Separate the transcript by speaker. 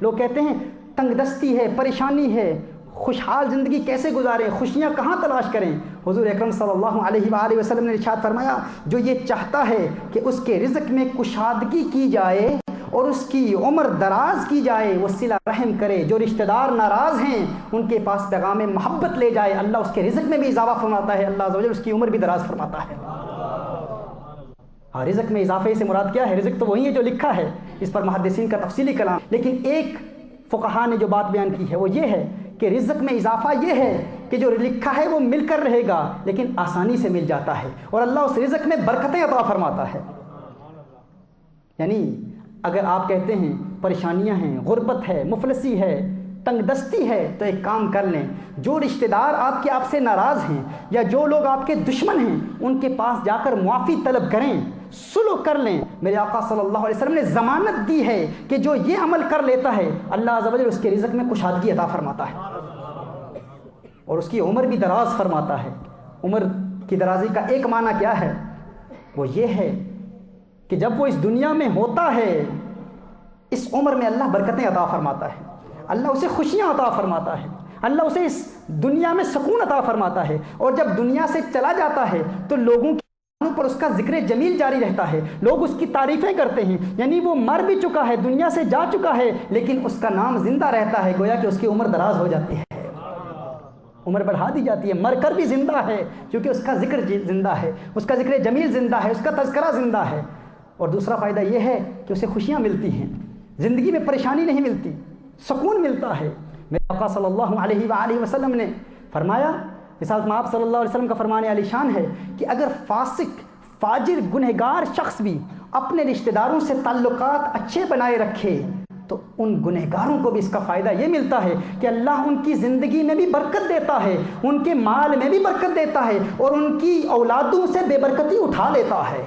Speaker 1: لوگ کہتے ہیں تنگ دستی ہے، پریشانی ہے، خوشحال زندگی کیسے گزاریں، خوشیاں کہاں تلاش کریں؟ حضور اکرم صلی اللہ علیہ وآلہ وسلم نے ارشاد فرمایا، جو یہ چاہتا ہے کہ اس کے رزق میں کشادگی کی جائے اور اس کی عمر دراز کی جائے، وہ صلہ رحم کرے، جو رشتہ دار ناراض ہیں ان کے پاس پیغام محبت لے جائے، اللہ اس کے رزق میں بھی اضافہ فرماتا ہے، اللہ عز و جل اس کی عمر بھی دراز فرماتا ہے۔ رزق میں اضافے سے مراد کیا ہے؟ رزق تو وہی ہے جو لکھا ہے، اس پر محدثین کا تفصیلی کلام، لیکن ایک فقہا نے جو بات بیان کی ہے وہ یہ ہے کہ رزق میں اضافہ یہ ہے کہ جو لکھا ہے وہ مل کر رہے گا لیکن آسانی سے مل جاتا ہے، اور اللہ اس رزق میں برکتیں عطا فرماتا ہے۔ یعنی اگر آپ کہتے ہیں پریشانیاں ہیں، غربت ہے، مفلسی ہے، تنگ دستی ہے، تو ایک کام کر لیں، جو رشتہ دار آپ سے ناراض ہیں یا جو لوگ آپ کے دشمن ہیں ان کے پاس جا کر معافی طلب کریں، صلح کر لیں۔ میرے آقا صلی اللہ علیہ وسلم نے ضمانت دی ہے کہ جو یہ عمل کر لیتا ہے اللہ عز و جل اس کے رزق میں کشادگی عطا فرماتا ہے اور اس کی عمر بھی دراز فرماتا ہے۔ عمر کی درازی کا ایک معنی کیا ہے؟ وہ یہ ہے کہ جب وہ اس دنیا میں ہوتا ہے اس عمر میں اللہ برکتیں عطا فرماتا ہے، اللہ اسے خوشیاں عطا فرماتا ہے، اللہ اسے اس دنیا میں سکون عطا فرماتا ہے، اور جب دنیا سے چلا جاتا ہے تو لوگوں پر اس کا ذکر جمیل جاری رہتا ہے، لوگ اس کی تعریفیں کرتے ہیں، یعنی وہ مر بھی چکا ہے، دنیا سے جا چکا ہے، لیکن اس کا نام زندہ رہتا ہے، گویا کہ اس کی عمر دراز ہو جاتی ہے، عمر بڑھا دی جاتی ہے، مر کر بھی زندہ ہے کیونکہ اس کا ذکر زندہ ہے، اس کا ذکر جمیل زندہ ہے، اس کا تذکرہ زندہ ہے۔ اور دوسرا فائدہ یہ ہے کہ اسے خوشیاں ملتی ہیں، زندگی میں پریشانی نہیں ملتی، سکون ملتا ہے۔ میرے آقا صلی اللہ علیہ وآلہ وسلم نے فرمایا، مثال آپ صلی اللہ علیہ وسلم کا فرمان عالی شان ہے کہ اگر فاسق، فاجر، گنہگار شخص بھی اپنے رشتہ داروں سے تعلقات اچھے بنائے رکھے تو ان گنہگاروں کو بھی اس کا فائدہ یہ ملتا ہے کہ اللہ ان کی زندگی میں بھی برکت دیتا ہے، ان کے مال میں بھی برکت دیتا ہے اور ان کی اولادوں سے بے برکتی اٹھا لیتا ہے۔